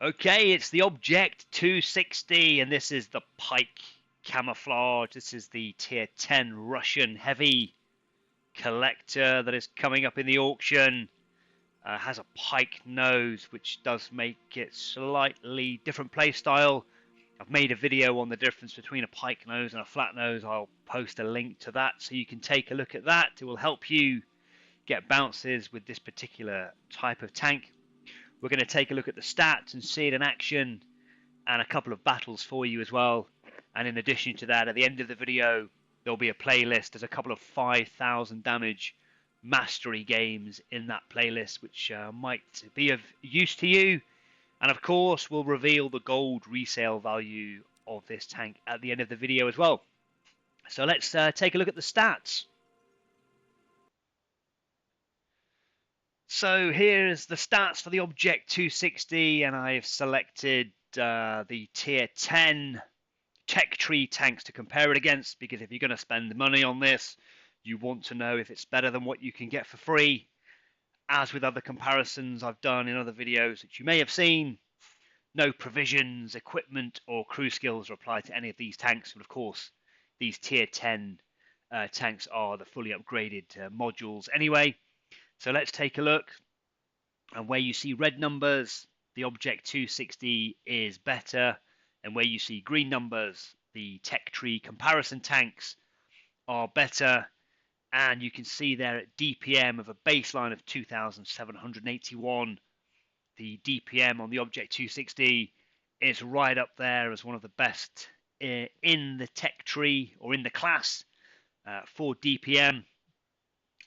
Okay, it's the Object 260, and this is the Pike camouflage. This is the tier 10 Russian heavy collector that is coming up in the auction. Has a Pike nose, which does make it slightly different playstyle. I've made a video on the difference between a Pike nose and a flat nose. I'll post a link to that so you can take a look at that. It will help you get bounces with this particular type of tank. We're going to take a look at the stats and see it in action, and a couple of battles for you as well. And in addition to that, at the end of the video, there'll be a playlist. There's a couple of 5,000 damage mastery games in that playlist, which might be of use to you. And of course, we'll reveal the gold resale value of this tank at the end of the video as well. So let's take a look at the stats. So here's the stats for the Object 260, and I've selected the tier 10 tech tree tanks to compare it against, because if you're going to spend money on this, you want to know if it's better than what you can get for free. As with other comparisons I've done in other videos that you may have seen, no provisions, equipment, or crew skills are applied to any of these tanks. But of course, these tier 10 tanks are the fully upgraded modules anyway. So let's take a look. And where you see red numbers, the Object 260 is better. And where you see green numbers, the tech tree comparison tanks are better. And you can see there at DPM of a baseline of 2,781, the DPM on the Object 260 is right up there as one of the best in the tech tree, or in the class, for DPM.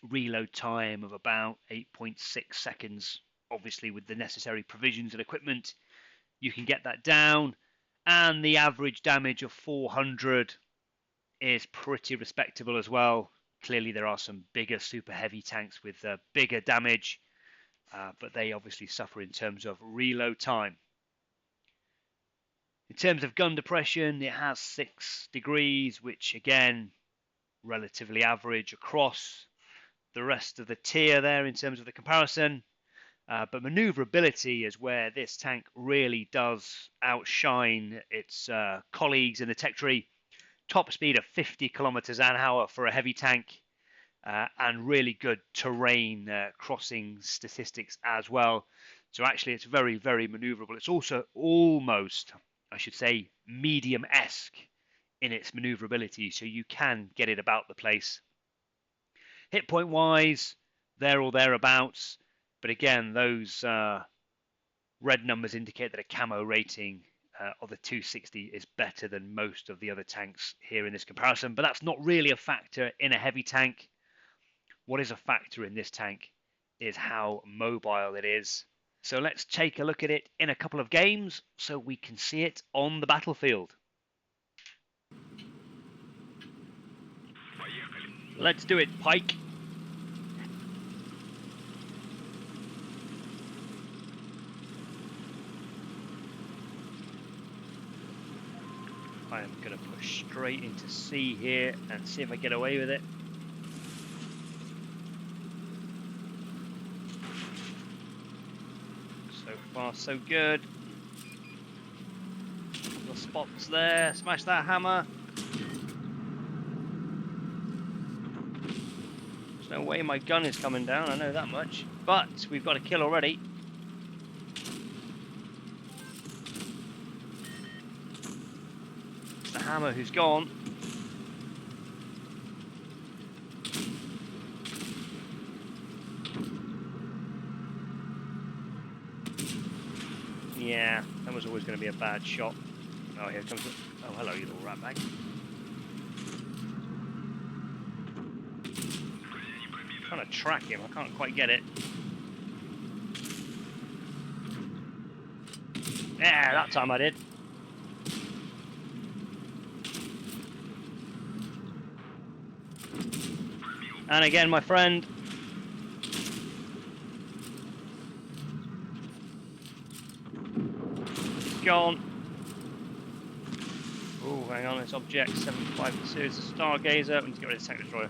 Reload time of about 8.6 seconds. Obviously, with the necessary provisions and equipment, you can get that down. And the average damage of 400 is pretty respectable as well. Clearly, there are some bigger super heavy tanks with bigger damage, but they obviously suffer in terms of reload time. In terms of gun depression, it has 6 degrees, which again, relatively average across the rest of the tier there in terms of the comparison. But maneuverability is where this tank really does outshine its colleagues in the tech tree. Top speed of 50 kilometers an hour for a heavy tank, and really good terrain crossing statistics as well. So actually it's very, very maneuverable. It's also almost, I should say, medium-esque in its maneuverability, so you can get it about the place. Hit point wise, there or thereabouts, but again, those red numbers indicate that a camo rating of the 260 is better than most of the other tanks here in this comparison, but that's not really a factor in a heavy tank. What is a factor in this tank is how mobile it is. So let's take a look at it in a couple of games so we can see it on the battlefield. Let's do it, Pike. I am going to push straight into C here and see if I get away with it. So far, so good. The spots there. Smash that hammer. There's no way my gun is coming down, I know that much. But we've got a kill already. It's the hammer who's gone. Yeah, that was always going to be a bad shot. Oh, here comes the... Oh, hello, you little rat bag. I'm trying to track him, I can't quite get it. Yeah, that time I did. And again, my friend. Gone. Oh, hang on, it's Object 752. It's a Stargazer. We need to get rid of the Tank Destroyer.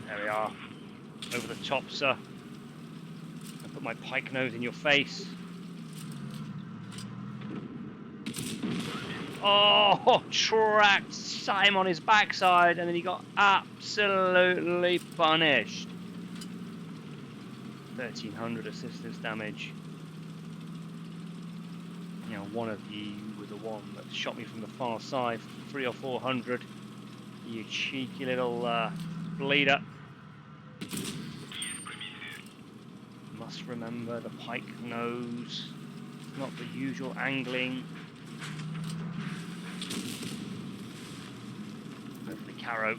There we are. Over the top, sir. Put my pike nose in your face. Oh, tracked, sat him on his backside, and then he got absolutely punished. 1300 assistance damage. You know, one of you was the one that shot me from the far side for 300 or 400. You cheeky little bleeder. Must remember the pike nose. It's not the usual angling. Go for the carrow.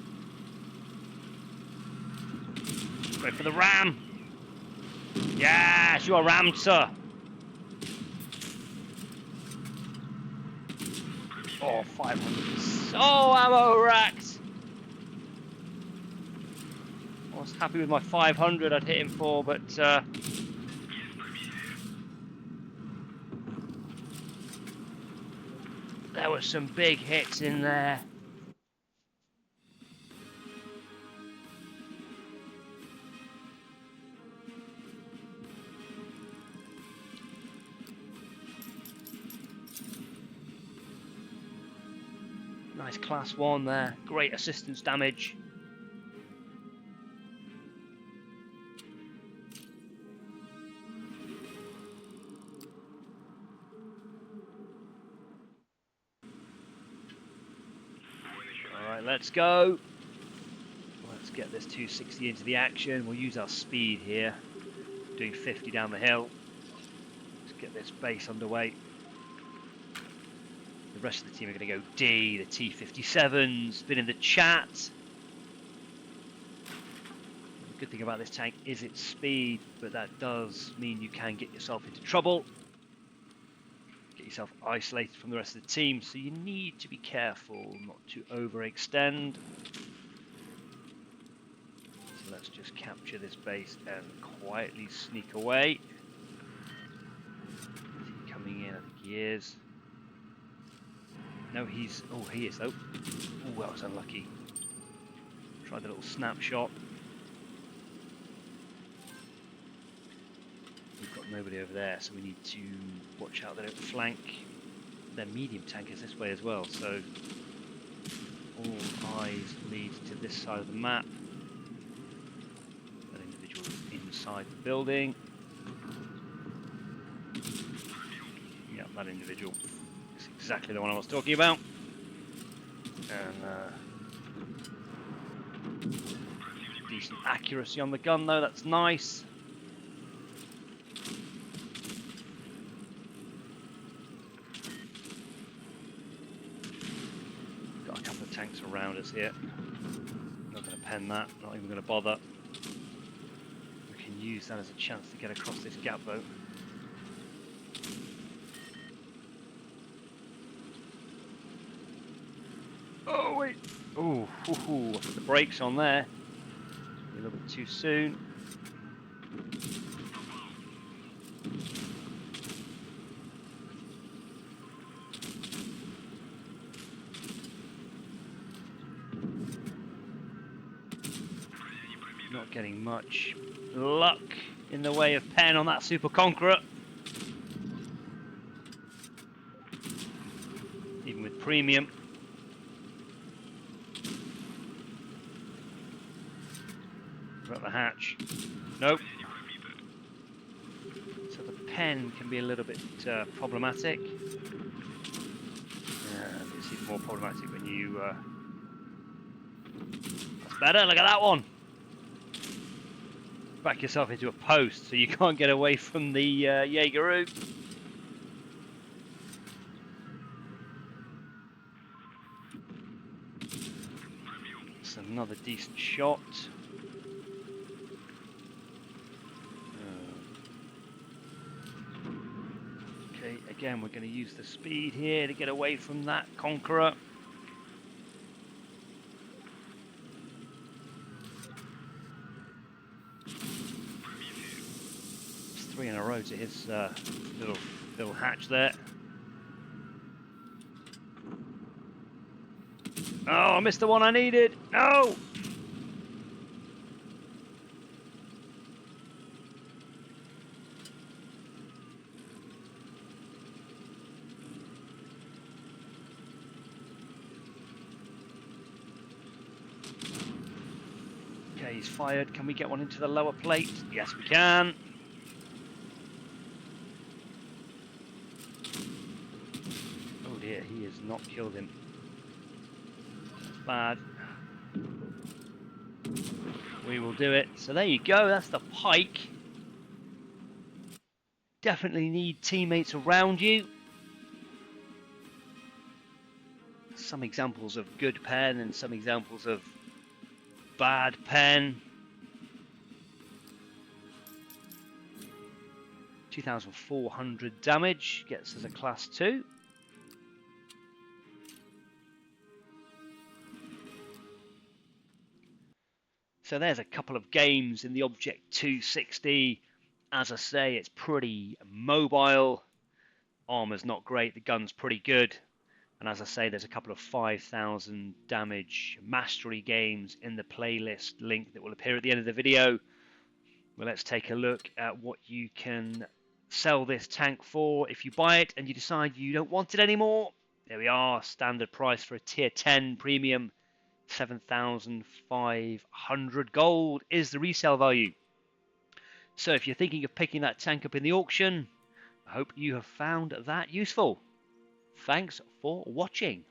Go for the ram. Yes, you are rammed, sir. Oh, 500. So ammo racked. I was happy with my 500 I'd hit him for, but there were some big hits in there. Nice class 1 there. Great assistance damage. Alright, let's go. Let's get this 260 into the action. We'll use our speed here. Doing 50 down the hill. Let's get this base underway. The rest of the team are going to go D. The T-57's been in the chat. The good thing about this tank is its speed, but that does mean you can get yourself into trouble. Get yourself isolated from the rest of the team, so you need to be careful not to overextend. So let's just capture this base and quietly sneak away. Is he coming in? I think he is. No, he's... Oh, he is, though. Oh, that was unlucky. Tried the little snapshot. We've got nobody over there, so we need to watch out they don't flank. Their medium tank is this way as well, so all eyes lead to this side of the map. That individual is inside the building. Yeah, that individual. Exactly the one I was talking about. And decent accuracy on the gun though, that's nice. Got a couple of tanks around us here. Not going to pen that, not even going to bother. We can use that as a chance to get across this gap though. Oh wait! Oh, I put the brakes on there. A little bit too soon. Not getting much luck in the way of pen on that Super Conqueror. Even with premium. At the hatch. Nope. So the pen can be a little bit problematic. It's even more problematic when you... That's better, look at that one! Back yourself into a post so you can't get away from the Jaegeroo. That's another decent shot. Again, we're going to use the speed here to get away from that Conqueror. It's 3 in a row to his little hatch there. Oh, I missed the one I needed. No! He's fired. Can we get one into the lower plate? Yes, we can. Oh dear, he has not killed him. That's bad. We will do it. So there you go. That's the Pike. Definitely need teammates around you. Some examples of good pen and some examples of bad pen. 2,400 damage gets us a class 2. So there's a couple of games in the Object 260. As I say, it's pretty mobile. Armor's not great, the gun's pretty good. And as I say, there's a couple of 5,000 damage mastery games in the playlist link that will appear at the end of the video. Well, let's take a look at what you can sell this tank for. If you buy it and you decide you don't want it anymore, there we are. Standard price for a tier 10 premium, 7,500 gold is the resale value. So if you're thinking of picking that tank up in the auction, I hope you have found that useful. Thanks for watching.